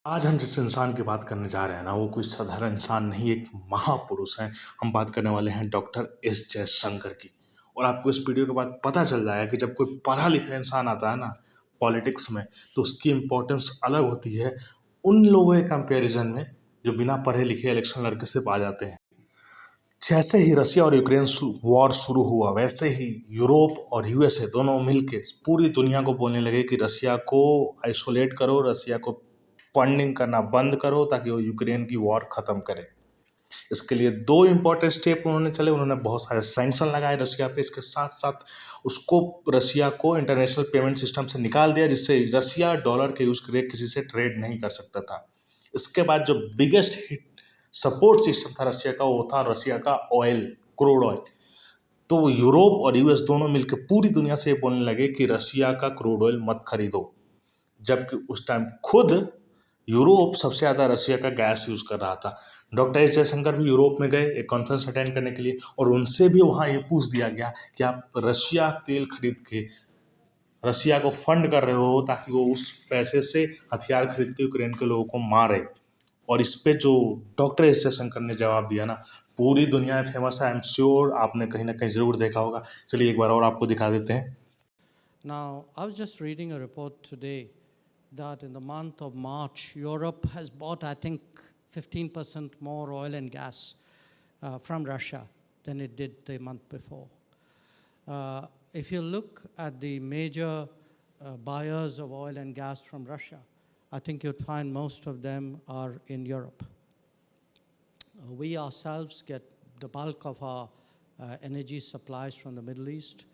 आज हम जिस इंसान की बात करने जा रहे हैं ना, वो कोई साधारण इंसान नहीं, एक महापुरुष हैं। हम बात करने वाले हैं डॉक्टर एस जयशंकर की। और आपको इस वीडियो के बाद पता चल जाएगा कि जब कोई पढ़ा लिखा इंसान आता है ना पॉलिटिक्स में, तो उसकी इम्पोर्टेंस अलग होती है उन लोगों के कंपैरिजन में जो बिना पढ़े लिखे इलेक्शन लड़के सिर्फ आ जाते हैं। जैसे ही रशिया और यूक्रेन वॉर शुरू हुआ, वैसे ही यूरोप और यूएसए दोनों मिलके पूरी दुनिया को बोलने लगे कि रशिया को आइसोलेट करो, रशिया को फंडिंग करना बंद करो ताकि वो यूक्रेन की वॉर ख़त्म करे। इसके लिए दो इम्पोर्टेंट स्टेप उन्होंने चले। उन्होंने बहुत सारे सैंक्शन लगाए रशिया पे, इसके साथ साथ उसको रशिया को इंटरनेशनल पेमेंट सिस्टम से निकाल दिया, जिससे रशिया डॉलर के यूज़ करके किसी से ट्रेड नहीं कर सकता था। इसके बाद जो बिगेस्ट हिट सपोर्ट सिस्टम था रशिया का, वो था रशिया का ऑयल, क्रूड ऑयल। तो यूरोप और यूएस दोनों मिलकर पूरी दुनिया से बोलने लगे कि रशिया का क्रूड ऑयल मत खरीदो, जबकि उस टाइम खुद यूरोप सबसे ज़्यादा रशिया का गैस यूज़ कर रहा था। डॉक्टर एस जयशंकर भी यूरोप में गए एक कॉन्फ्रेंस अटेंड करने के लिए, और उनसे भी वहाँ ये पूछ दिया गया कि आप रशिया तेल खरीद के रशिया को फंड कर रहे हो ताकि वो उस पैसे से हथियार खरीद के यूक्रेन के लोगों को मारे। और इस पे जो डॉक्टर एस जयशंकर ने जवाब दिया ना, पूरी दुनिया में फेमस है। आई एम श्योर आपने कहीं ना कहीं ज़रूर देखा होगा। चलिए एक बार और आपको दिखा देते हैं। Now, I was just reading a report today that in the month of March, Europe has bought, I think, 15% more oil and gas from Russia than it did the month before. If you look at the major buyers of oil and gas from Russia, I think you'd find most of them are in Europe. We ourselves get the bulk of our energy supplies from the Middle East.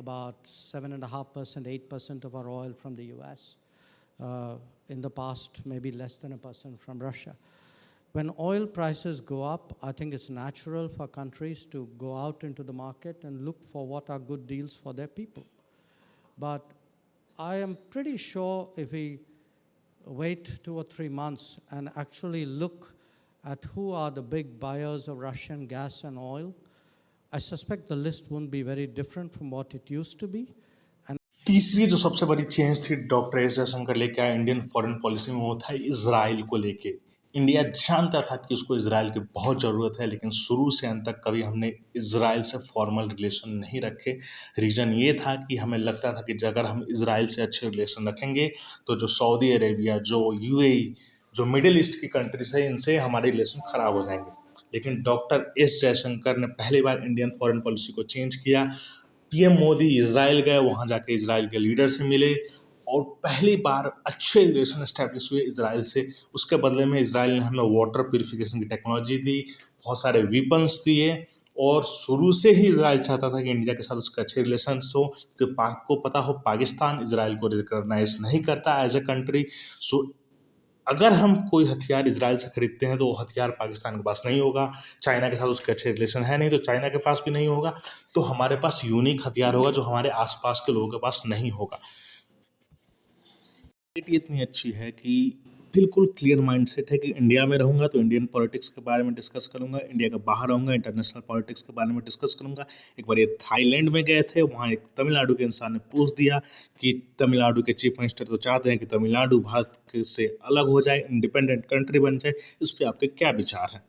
About 7.5%, 8% of our oil from the US. In the past, maybe less than 1% from Russia. When oil prices go up, I think it's natural for countries to go out into the market and look for what are good deals for their people. But I am pretty sure if we wait 2 or 3 months and actually look at who are the big buyers of Russian gas and oil, I suspect the list won't be very different from what it used to be. तीसरी जो सबसे बड़ी change थी doctor S Jaishankar लेके आए Indian foreign policy में, वो था इजराइल को लेके। इंडिया जानता था कि उसको इजराइल की बहुत ज़रूरत है, लेकिन शुरू से अंत तक कभी हमने इजराइल से फॉर्मल रिलेशन नहीं रखे। रीज़न ये था कि हमें लगता था कि अगर हम इजराइल से अच्छे रिलेशन रखेंगे तो जो सऊदी अरेबिया, जो यूएई, जो मिडिल ईस्ट की कंट्रीज है, इनसे हमारे रिलेशन ख़राब हो जाएंगे। लेकिन डॉक्टर एस जयशंकर ने पहली बार इंडियन फॉरेन पॉलिसी को चेंज किया। पीएम मोदी इजराइल गए, वहाँ जाके इजराइल के लीडर से मिले और पहली बार अच्छे रिलेशन एस्टैब्लिश हुए इजराइल से। उसके बदले में इजराइल ने हमें वाटर प्यूरिफिकेशन की टेक्नोलॉजी दी, बहुत सारे वेपन्स दिए, और शुरू से ही इजराइल चाहता था कि इंडिया के साथ उसके अच्छे रिलेशंस हो। कि आपको पता हो, पाकिस्तान इजराइल को रिकॉग्नाइज नहीं करता एज ए कंट्री। सो अगर हम कोई हथियार इजराइल से खरीदते हैं तो वो हथियार पाकिस्तान के पास नहीं होगा। चाइना के साथ उसके अच्छे रिलेशन है नहीं, तो चाइना के पास भी नहीं होगा। तो हमारे पास यूनिक हथियार होगा जो हमारे आसपास के लोगों के पास नहीं होगा। इतनी अच्छी है कि बिल्कुल क्लियर माइंडसेट है कि इंडिया में रहूँगा तो इंडियन पॉलिटिक्स के बारे में डिस्कस करूँगा, इंडिया के बाहर रहूँगा इंटरनेशनल पॉलिटिक्स के बारे में डिस्कस करूँगा। एक बार ये थाईलैंड में गए थे, वहाँ एक तमिलनाडु के इंसान ने पूछ दिया कि तमिलनाडु के चीफ मिनिस्टर तो चाहते हैं कि तमिलनाडु भारत से अलग हो जाए, इंडिपेंडेंट कंट्री बन जाए, इस पर आपके क्या विचार हैं।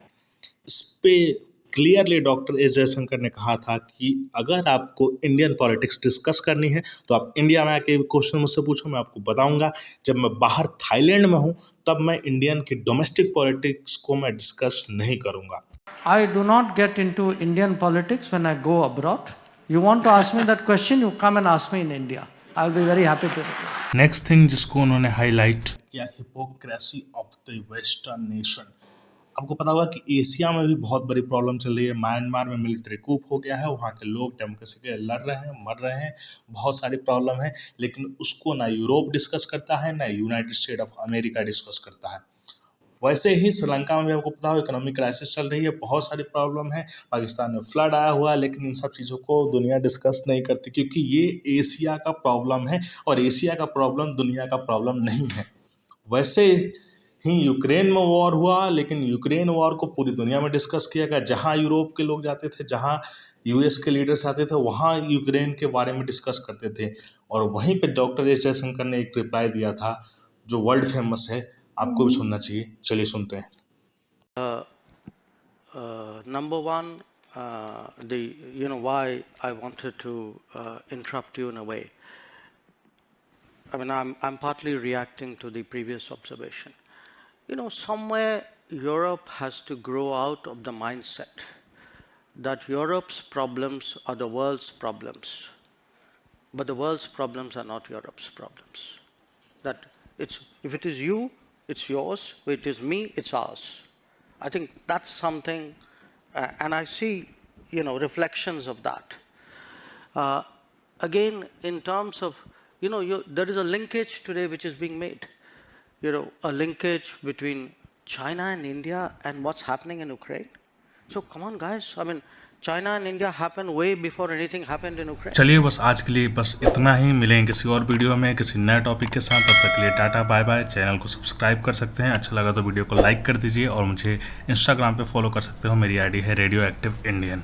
इस पर क्लियरली डॉक्टर एस जयशंकर ने कहा था कि अगर आपको इंडियन पॉलिटिक्स डिस्कस करनी है तो आप इंडिया में आके क्वेश्चन मुझसे पूछो, मैं आपको बताऊंगा। जब मैं बाहर थाईलैंड में हूँ तब मैं इंडियन की डोमेस्टिक पॉलिटिक्स को मैं डिस्कस नहीं करूंगा। I do not get into Indian politics when I go abroad. You want to ask me that question, you come and ask me in India. I'll be very happy to. Next thing जिसको उन्होंने highlight किया, hypocrisy of the western nation. आपको पता होगा कि Asia में भी बहुत बड़ी प्रॉब्लम चल रही है। म्यांमार में मिलिट्री कूप हो गया है, वहाँ के लोग डेमोक्रेसी के लिए लड़ रहे हैं, मर रहे हैं, बहुत सारी प्रॉब्लम है, लेकिन उसको ना यूरोप डिस्कस करता है ना United state of America discuss करता है। वैसे ही श्रीलंका में भी आपको पता हो इकोनॉमिक क्राइसिस चल रही है, बहुत सारी प्रॉब्लम है। पाकिस्तान में फ्लड आया हुआ है, लेकिन इन सब चीज़ों को दुनिया डिस्कस नहीं करती, क्योंकि ये एशिया का प्रॉब्लम है और एशिया का प्रॉब्लम दुनिया का प्रॉब्लम नहीं है। वैसे ही यूक्रेन में वॉर हुआ, लेकिन यूक्रेन वॉर को पूरी दुनिया में डिस्कस किया गया। जहाँ यूरोप के लोग जाते थे, जहाँ यूएस के लीडर्स आते थे, वहाँ यूक्रेन के बारे में डिस्कस करते थे। और वहीं पे डॉक्टर एस जयशंकर ने एक रिप्लाई दिया था जो वर्ल्ड फेमस है, आपको भी सुनना चाहिए। चलिए सुनते हैं। Number one, why I wanted to interrupt you in a way. I mean, I'm partly reacting to the previous observation. Somewhere Europe has to grow out of the mindset that Europe's problems are the world's problems, but the world's problems are not Europe's problems. That if it is you, it's yours. If it is me, it's ours. I think that's something, and I see, reflections of that. Again, in terms of, there is a linkage today which is being made. A linkage between China and India and what's happening in Ukraine. So come on, guys. I mean, China and India happened way before anything happened in Ukraine. चलिए बस आज के लिए बस इतना ही। मिलेंगे किसी और वीडियो में किसी नए टॉपिक के साथ। तब तक के लिए टाटा बाय बाय। चैनल को सब्सक्राइब कर सकते हैं, अच्छा लगा तो वीडियो को लाइक कर दीजिए और मुझे इंस्टाग्राम पे फॉलो कर सकते हो। मेरी आईडी है रेडियो एक्टिव इंडियन।